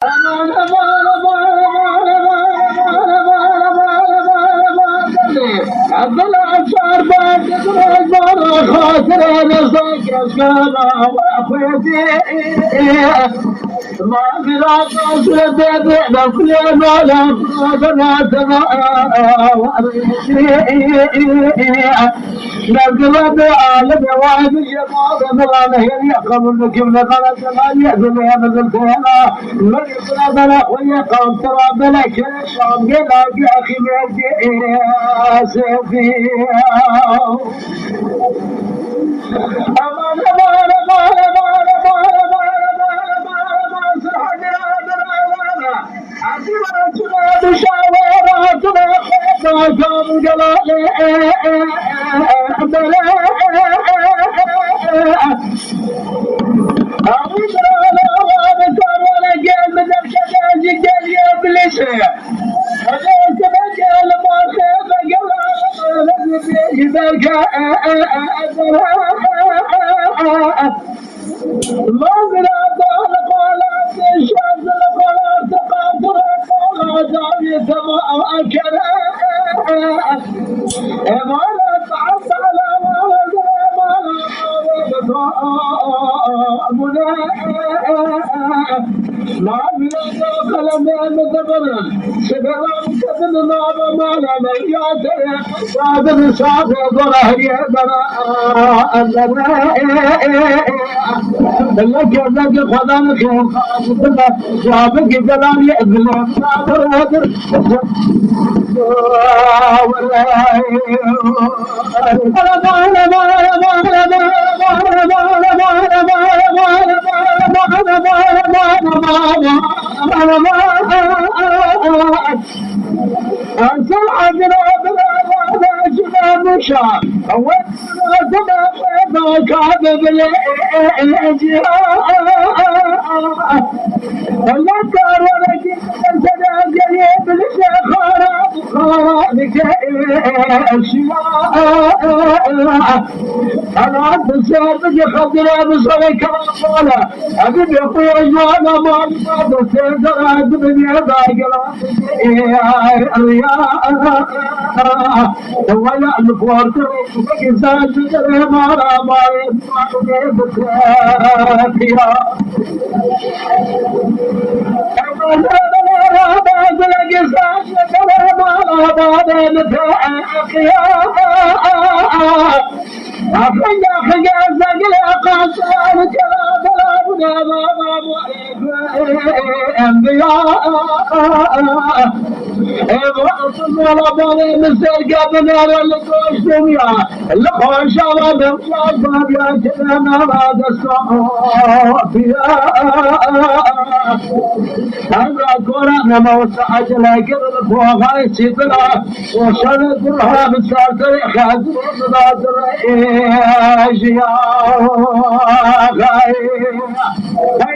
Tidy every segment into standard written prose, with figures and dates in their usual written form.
امان امان امان امان امان امان امان امان امان عبد العشار بعد الرجال خاطر نصك اسمع واخوتي ما بلا قصر بيدنا كل ما لا نقرب عالم واحد الجمال مرانا هي يقرب لك من غلط ما يأذن يا مزلتنا من يقرب لك ويقرب تراب لك الشام يلاقي أخي مهدي سيفي أمان أمان أمان أمان أمان أمان أمان أمان أمان سرحني أمان عزيمتنا بشاوراتنا خيطة جلالي ما بينا قلم مدبر سبران كتن نام مالا ميات صادر صادر ظهري برا لك لك خدا نخون خاطر جابك جلال يأذن صادر هدر أنزل عجلة بلا جبال مشاع وزنا كاذب الإجراء ولا كار ولا جيد قريب الشخارات خارج الأشياء أنا بسبب خضر بصري كرامة أبي بقي أجوانا ما بسيطر الدنيا باقرة ولا الفور إنسان تدري ما ولا بالي مسك قبل ولا كوش دنيا اللي خوش على بالله يا كلام هذا الصوفيا هذا كورونا موسعة لكن الفوق سيطرة وصلت لها بالساتر خاطر ناظر ايش يا غاي لا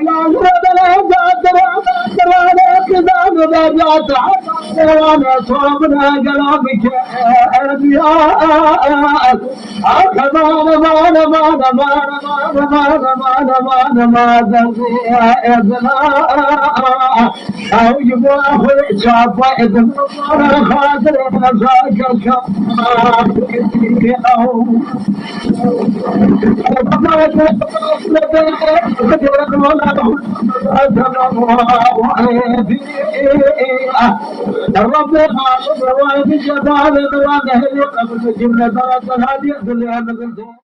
لا وانا صوبنا قلبك انبياء ما ذنبي او يبغى اخوي شاف اذن خاطر مساك الرب خالق وعيد جبال الوانه اللي قبل جبنا ثلاث هذه